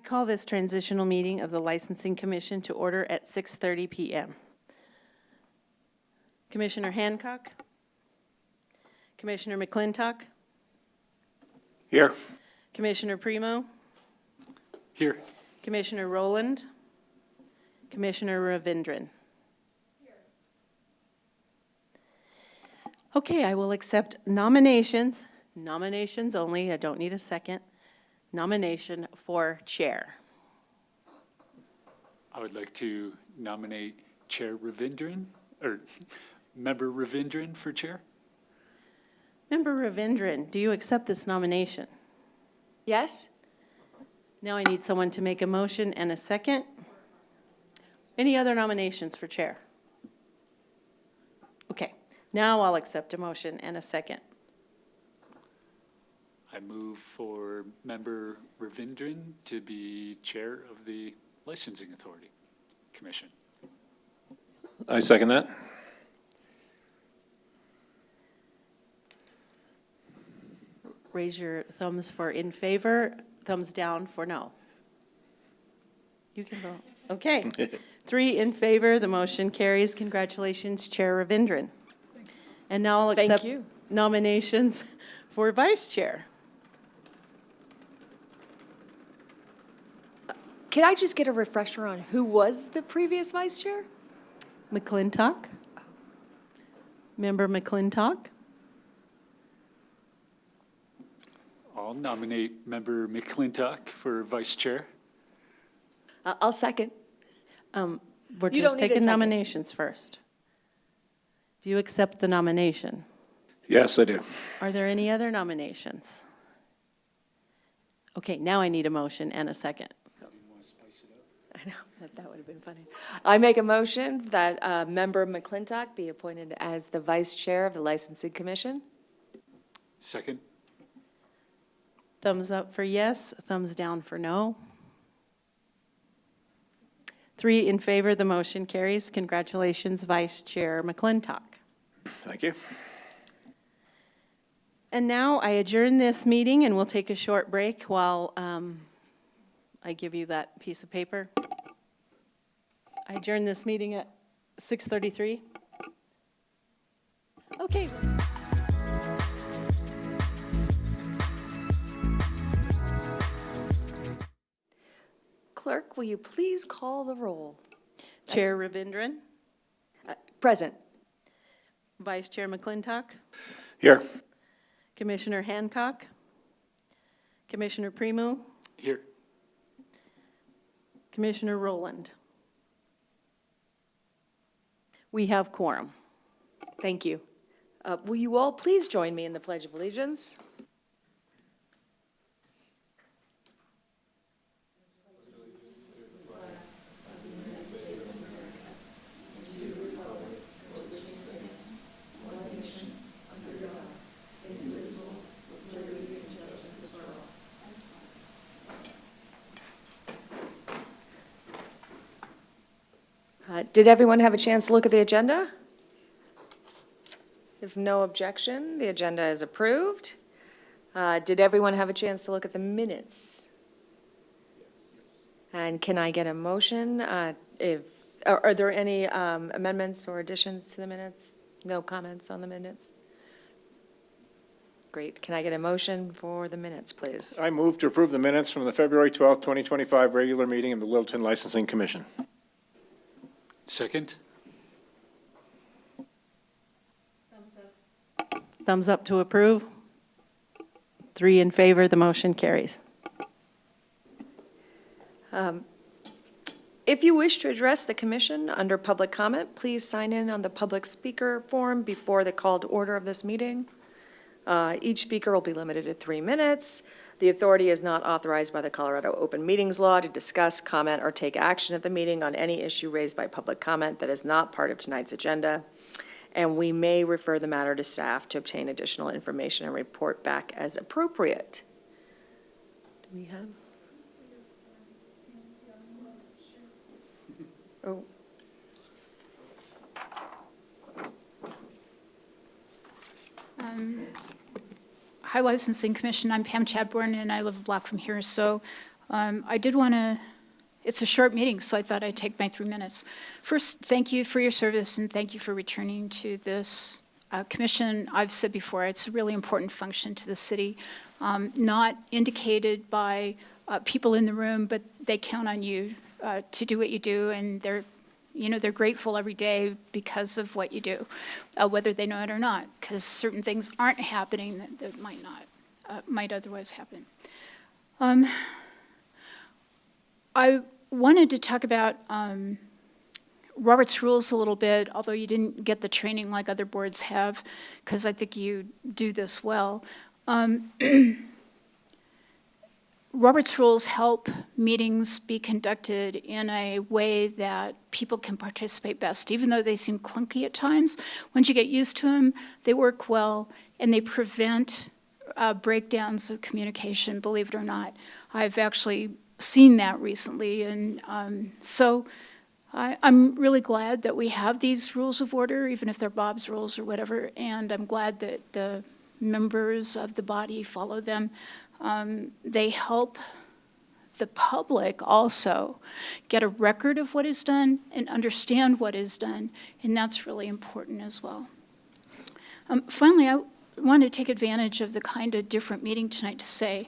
call this transitional meeting of the Licensing Commission to order at 6:30 p.m. Commissioner Hancock? Commissioner McClintock? Here. Commissioner Primo? Here. Commissioner Rowland? Commissioner Ravindran? Okay, I will accept nominations. Nominations only. I don't need a second. Nomination for chair. I would like to nominate Chair Ravindran, or Member Ravindran for chair. Member Ravindran, do you accept this nomination? Yes? Now I need someone to make a motion and a second. Any other nominations for chair? Okay, now I'll accept a motion and a second. I move for Member Ravindran to be chair of the Licensing Authority Commission. I second that. Raise your thumbs for in favor, thumbs down for no. You can vote. Okay. 3 in favor, the motion carries. Congratulations, Chair Ravindran. And now I'll accept nominations for vice chair. Can I just get a refresher on who was the previous vice chair? McClintock? Member McClintock? I'll nominate Member McClintock for vice chair. I'll second. We're You just don't need a taking second. nominations first. Do you accept the nomination? Yes, I do. Are there any other nominations? Okay, now I need a motion and a second. I know, that would have been funny. I make a motion that Member McClintock be appointed as the vice chair of the Licensing Commission. Second. Thumbs up for yes, thumbs down for no. 3 in favor, the motion carries. Congratulations, Vice Chair McClintock. Thank you. And now I adjourn this meeting and we'll take a short break while I give you that piece of paper. I adjourn this meeting at 6:33. Okay. Clerk, will you please call the roll? Chair Ravindran, Present. Vice Chair McClintock, Here. Commissioner Hancock, Commissioner Primo, Here. Commissioner Rowland. We have quorum. Thank you. Will you all please join me in the Pledge of Allegiance? Did everyone have a chance to look at the agenda? If no objection, the agenda is approved. Did everyone have a chance to look at the minutes? And can I get a motion? Are there any amendments or additions to the minutes? No comments on the minutes? Great. Can I get a motion for the minutes, please? I move to approve the minutes from the February 12th, 2025 regular meeting of the Littleton Licensing Commission. Second. Thumbs up to approve. 3 in favor, the motion carries. If you wish to address the commission under public comment, please sign in on the public speaker form before the call to order of this meeting. Each speaker will be limited to 3 minutes. The authority is not authorized by the Colorado Open Meetings Law to discuss, comment, or take action at the meeting on any issue raised by public comment that is not part of tonight's agenda. And we may refer the matter to staff to obtain additional information and report back as appropriate. Do we have? Oh. Hi, Licensing Commission. I'm Pam Chadbourne, and I live a block from here. So I did want to, it's a short meeting, so I thought I'd take my 3 minutes. First, thank you for your service, and thank you for returning to this commission. I've said before, it's a really important function to the city, not indicated by people in the room, but they count on you to do what you do, and they're grateful every day because of what you do, whether they know it or not, because certain things aren't happening that might otherwise happen. I wanted to talk about Robert's Rules a little bit, although you didn't get the training like other boards have, because I think you do this well. Robert's Rules help meetings be conducted in a way that people can participate best, even though they seem clunky at times. Once you get used to them, they work well, and they prevent breakdowns of communication, believe it or not. I've actually seen that recently, and so I'm really glad that we have these rules of order, even if they're Bob's rules or whatever, and I'm glad that the members of the body follow them. They help the public also get a record of what is done and understand what is done, and that's really important as well. Finally, I want to take advantage of the kind of different meeting tonight to say,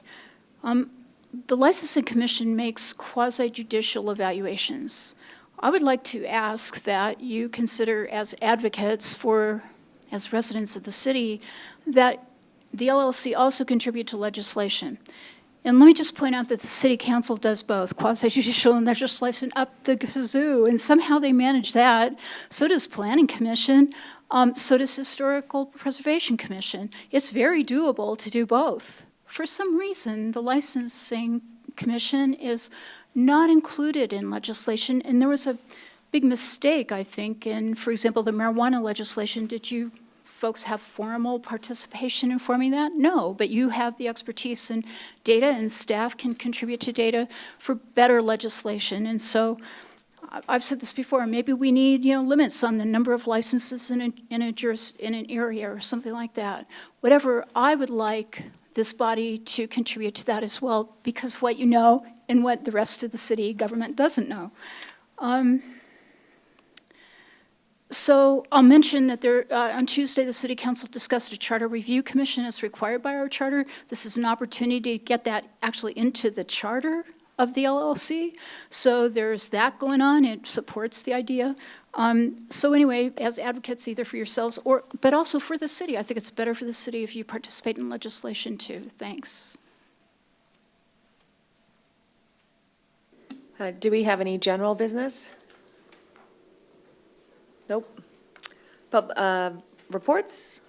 the Licensing Commission makes quasi-judicial evaluations. I would like to ask that you consider as advocates as residents of the city, that the LLC also contribute to legislation. And let me just point out that the City Council does both, quasi-judicial and legislation up the kazoo, and somehow they manage that. So does Planning Commission, so does Historical Preservation Commission. It's very doable to do both. For some reason, the Licensing Commission is not included in legislation, and there was a big mistake, I think, in, for example, the marijuana legislation. Did you folks have formal participation in forming that? No, but you have the expertise and data, and staff can contribute to data for better legislation. And so I've said this before, maybe we need, limits on the number of licenses in an area or something like that. Whatever, I would like this body to contribute to that as well, because of what you know and what the rest of the city government doesn't know. So I'll mention that on Tuesday, the City Council discussed a charter review commission as required by our charter. This is an opportunity to get that actually into the charter of the LLC. So there's that going on. It supports the idea. So anyway, as advocates, either for yourselves but also for the city, I think it's better for the city if you participate in legislation too. Thanks. Do we have any general business? Nope. Reports?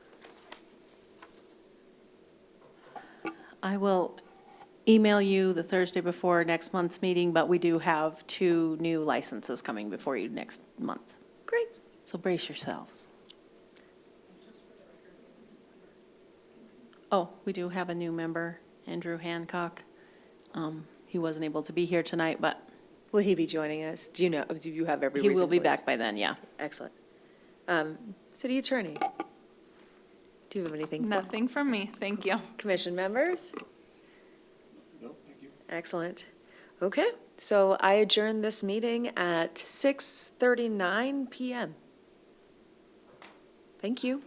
I will email you the Thursday before next month's meeting, but we do have 2 new licenses coming before you next month. Great. So brace yourselves. Oh, we do have a new member, Andrew Hancock. He wasn't able to be here tonight, but Will he be joining us? Do you have every he reason? will be to believe? back by then, yeah. Excellent. City Attorney, do you have anything? Nothing from me, thank you. Commission members? No, thank you. Excellent. Okay, so I adjourn this meeting at 6:39 PM. Thank you.